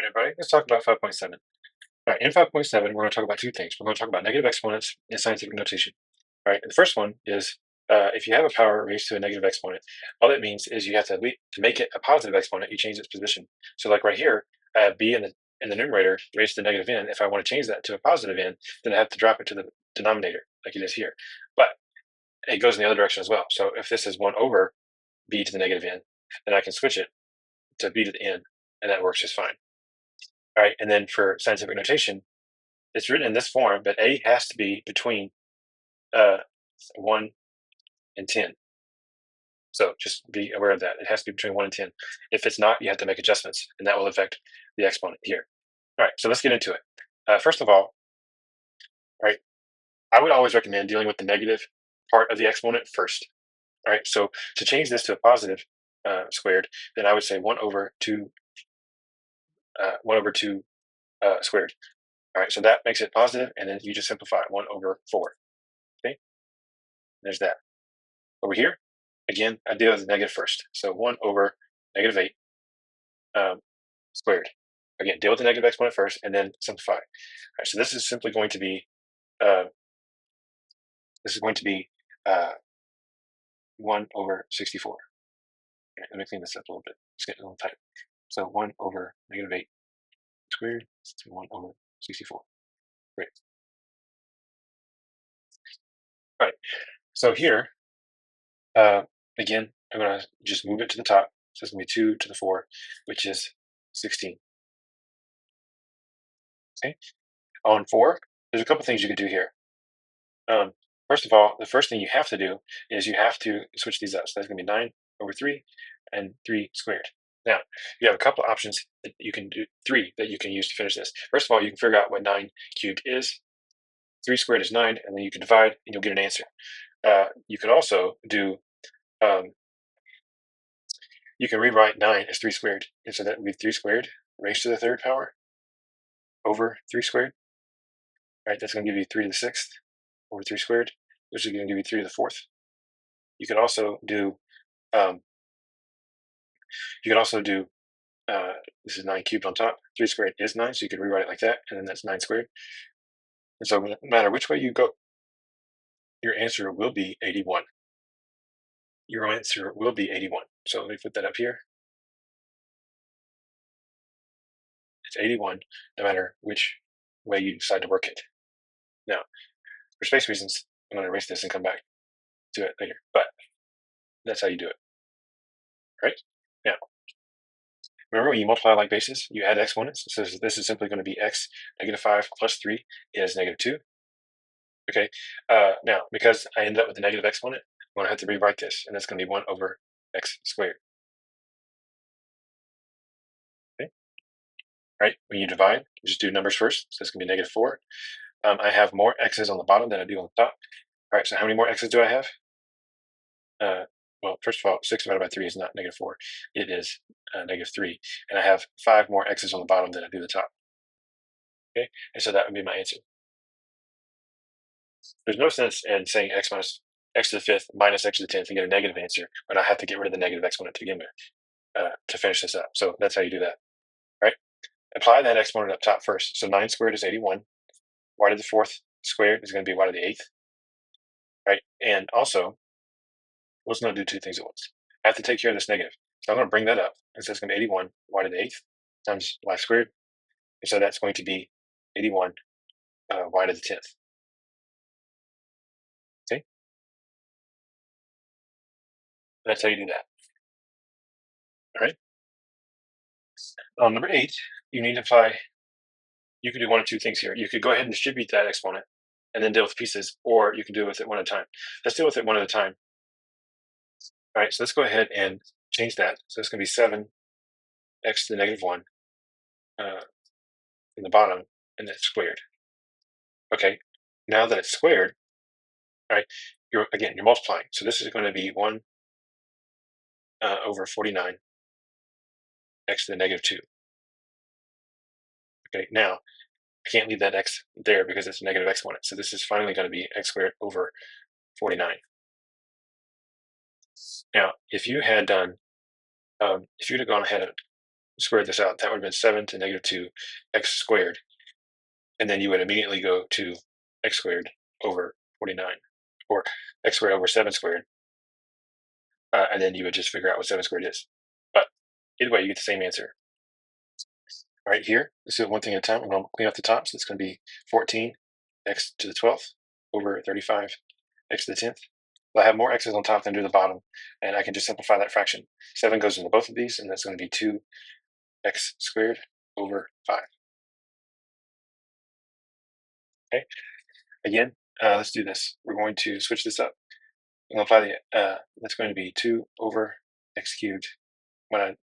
All right, everybody, let's talk about 5.7. All right, in 5.7, we're going to talk about two things. We're going to talk about negative exponents and scientific notation. All right, the first one is if you have a power raised to a negative exponent, all that means is you have to make it a positive exponent, you change its position. So like right here, I have b in the numerator raised to the negative n. If I want to change that to a positive n, then I have to drop it to the denominator like it is here. But it goes in the other direction as well. So if this is 1 over b to the negative n, then I can switch it to b to the n, and that works just fine. All right, and then for scientific notation, it's written in this form, but a has to be between uh, 1 and 10. So just be aware of that. It has to be between 1 and 10. If it's not, you have to make adjustments, and that will affect the exponent here. All right, so let's get into it. First of all, right, I would always recommend dealing with the negative part of the exponent first. All right, so to change this to a positive squared, then I would say 1 over 2 squared. All right, so that makes it positive, and then you just simplify 1 over 4. Okay, there's that. Over here, again, I deal with the negative first. So 1 over negative 8 squared. Again, deal with the negative exponent first, and then simplify. All right, so this is simply going to be uh, 1 over 64. Okay, let me clean this up a little bit. It's getting a little tight. So 1 over negative 8 squared to 1 over 64. Great. All right. So here, again, I'm going to just move it to the top. So it's going to be 2 to the 4, which is 16. Okay. On 4, there's a couple things you could do here. First of all, the first thing you have to do is you have to switch these up. So that's going to be 9 over 3 and 3 squared. Now, you have a couple of options that you can do, 3 that you can use to finish this. First of all, you can figure out what 9 cubed is. 3 squared is 9, and then you can divide, and you'll get an answer. You can also do, you can rewrite 9 as 3 squared. And so that would be 3 squared raised to the third power over 3 squared. Right, that's going to give you 3 to the sixth over 3 squared, which is going to give you 3 to the fourth. You can also do, this is 9 cubed on top. 3 squared is 9, so you could rewrite it like that, and then that's 9 squared. And so no matter which way you go, your answer will be 81. Your answer will be 81. So let me put that up here. It's 81, no matter which way you decide to work it. Now, for space reasons, I'm going to erase this and come back to it later, but that's how you do it. Right? Now, remember when you multiply like bases, you add exponents. So this is simply going to be x negative 5 plus 3 is negative 2. Okay. Now, because I ended up with a negative exponent, I'm going to have to rewrite this, and that's going to be 1 over x squared. Okay. Right? When you divide, you just do numbers first. So it's going to be negative 4. I have more x's on the bottom than I do on the top. All right, so how many more x's do I have? Well, first of all, 6 divided by 3 is not negative 4. It is negative 3. And I have 5 more x's on the bottom than I do the top. Okay, and so that would be my answer. There's no sense in saying x minus x to the 5th minus x to the 10th and get a negative answer when I have to get rid of the negative exponent to begin with to finish this up. So that's how you do that, right? Apply that exponent up top first. So 9 squared is 81. Y to the 4th squared is going to be y to the 8th, right? And also, let's not do two things at once. I have to take care of this negative. So I'm going to bring that up. And so it's going to be 81 y to the 8th times y squared. And so that's going to be 81 y to the 10th. Okay? That's how you do that. All right? On number 8, you need to apply, you can do one of two things here. You could go ahead and distribute that exponent and then deal with pieces, or you can do with it one at a time. Let's deal with it one at a time. All right, so let's go ahead and change that. So it's going to be 7 x to the negative 1 in the bottom, and that's squared. Okay, now that it's squared, right, you're multiplying. So this is going to be 1 over 49 x to the negative 2. Okay, now I can't leave that x there because it's a negative exponent. So this is finally going to be x squared over 49. Now, if you had done, if you'd have gone ahead and squared this out, that would have been 7 to negative 2 x squared. And then you would immediately go to x squared over 49, or x squared over 7 squared. And then you would just figure out what 7 squared is. But either way, you get the same answer. All right, here, let's do it one thing at a time. I'm going to clean up the top. So it's going to be 14 x to the 12th over 35 x to the 10th. Well, I have more x's on top than do the bottom, and I can just simplify that fraction. 7 goes into both of these, and that's going to be 2x squared over 5. Okay, again, let's do this. We're going to switch this up. I'm going to apply the, that's going to be 2 over x cubed when I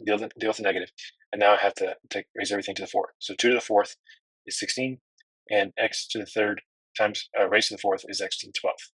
deal with the negative. And now I have to raise everything to the 4th. So 2 to the 4th is 16, and x to the 3rd times raised to the 4th is x to the 12th.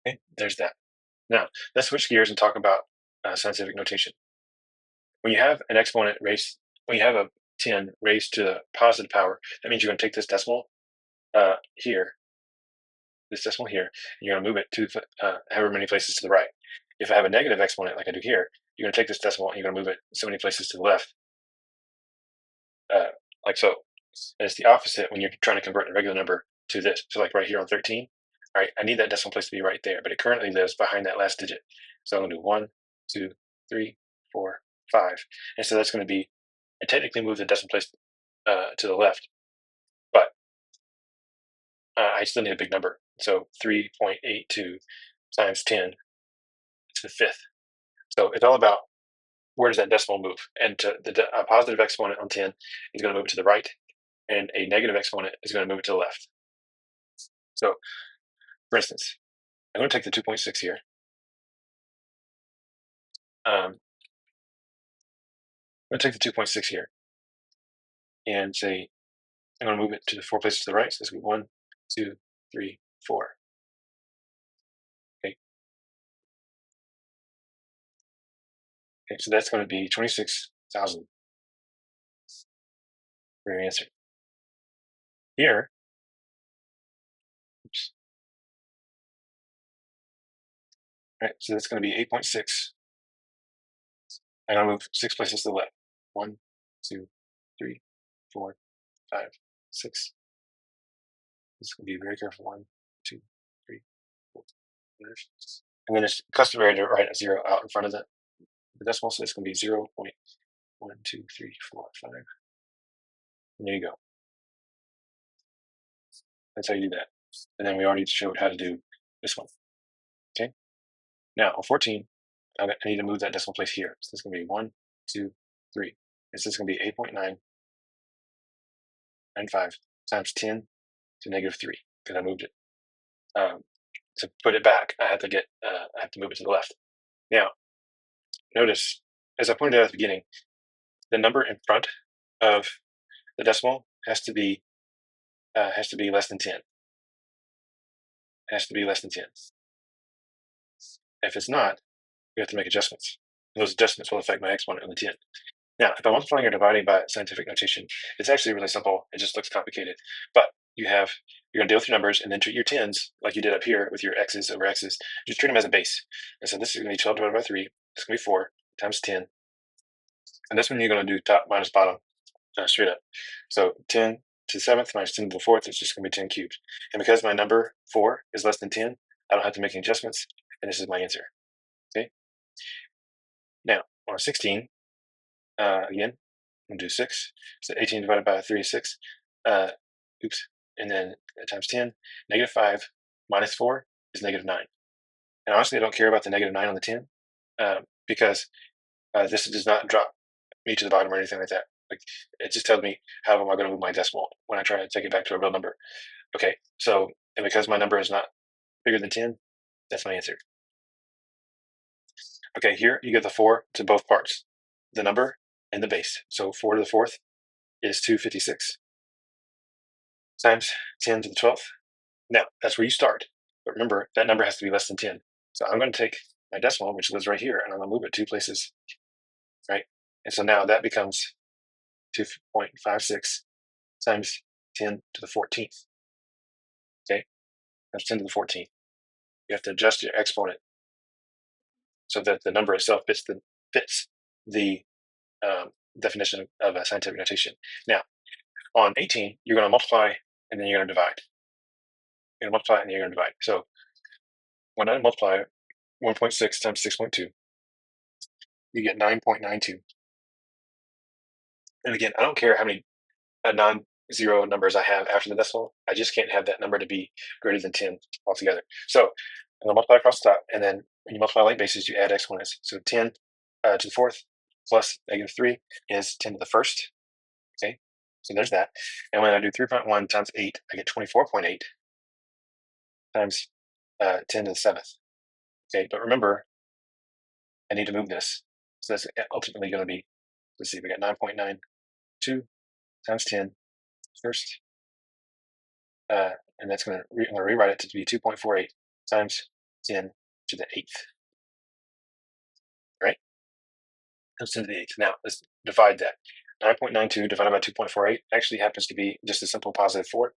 Okay, there's that. Now, let's switch gears and talk about scientific notation. When you have an exponent raised, when you have a 10 raised to the positive power, that means you're going to take this decimal here, and you're going to move it to however many places to the right. If I have a negative exponent like I do here, you're going to take this decimal and you're going to move it so many places to the left, like so. And it's the opposite when you're trying to convert a regular number to this. So like right here on 13, all right, I need that decimal place to be right there, but it currently lives behind that last digit. So I'm going to do 1, 2, 3, 4, 5. And so that's going to be, I technically move the decimal place to the left, but I still need a big number. So 3.82 times 10 to the 5th. So it's all about where does that decimal move? And a positive exponent on 10 is going to move it to the right, and a negative exponent is going to move it to the left. So, for instance, I'm going to take the 2.6 here. I'm going to take the 2.6 here and say I'm going to move it to the 4 places to the right. So this will be 1, 2, 3, 4. Okay, so that's going to be 26,000 for your answer. Here, oops. All right, so that's going to be 8.6. I'm going to move 6 places to the left. 1, 2, 3, 4, 5, 6. This is going to be very careful. 1, 2, 3, 4, 5. And then it's customary to write a 0 out in front of the decimal, so it's going to be 0.1, 2, 3, 4, 5. And there you go. That's how you do that. And then we already showed how to do this one. Okay. Now on 14, I need to move that decimal place here. So it's going to be 1, 2, 3. This is going to be 8.995 times 10 to negative 3 because I moved it. To put it back, I have to move it to the left. Now, notice, as I pointed out at the beginning, the number in front of the decimal has to be less than 10. Has to be less than 10. If it's not, we have to make adjustments. And those adjustments will affect my exponent on the 10. Now, if I'm multiplying or dividing by scientific notation, it's actually really simple. It just looks complicated. But you're going to deal with your numbers and then treat your 10s like you did up here with your x's over x's. Just treat them as a base. And so this is going to be 12 divided by 3. It's going to be 4 times 10. And that's when you're going to do top minus bottom straight up. So 10 to the 7th minus 10 to the 4th is just going to be 10 cubed. And because my number 4 is less than 10, I don't have to make any adjustments. And this is my answer. Okay. Now, on 16, again, I'm going to do 6. So 18 divided by 3 is 6. Oops. And then times 10. Negative 5 minus 4 is negative 9. And honestly, I don't care about the negative 9 on the 10 because this does not drop me to the bottom or anything like that. Like, it just tells me how am I going to move my decimal when I try to take it back to a real number. Okay, so, and because my number is not bigger than 10, that's my answer. Okay, here you get the 4 to both parts, the number and the base. So 4 to the 4th is 256 times 10 to the 12th. Now, that's where you start. But remember, that number has to be less than 10. So I'm going to take my decimal, which lives right here, and I'm going to move it 2 places, right? And so now that becomes 2.56 times 10 to the 14th. Okay, that's 10 to the 14th. You have to adjust your exponent so that the number itself fits the fits the definition of a scientific notation. Now, on 18, you're going to multiply and then you're going to divide. You're going to multiply and then you're going to divide. So when I multiply 1.6 times 6.2, you get 9.92. And again, I don't care how many non-zero numbers I have after the decimal. I just can't have that number to be greater than 10 altogether. So I'm going to multiply across the top, and then when you multiply like bases, you add exponents. So 10 to the fourth plus -3 is 10 to the first. Okay, so there's that. And when I do 3.1 times 8, I get 24.8 times 10 to the seventh. Okay, but remember, I need to move this. So that's ultimately going to be, let's see, we got 9.92 times 10 first. And that's going to I'm going to rewrite it to be 2.48 times 10 to the eighth. Right? That's 10 to the eighth. Now let's divide that. 9.92 divided by 2.48 actually happens to be just a simple positive 4.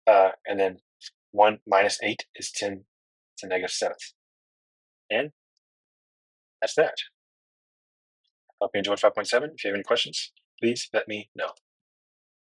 And then 1 minus 8 is 10 to the -7th. And that's that. Hope you enjoyed 5.7. If you have any questions, please let me know.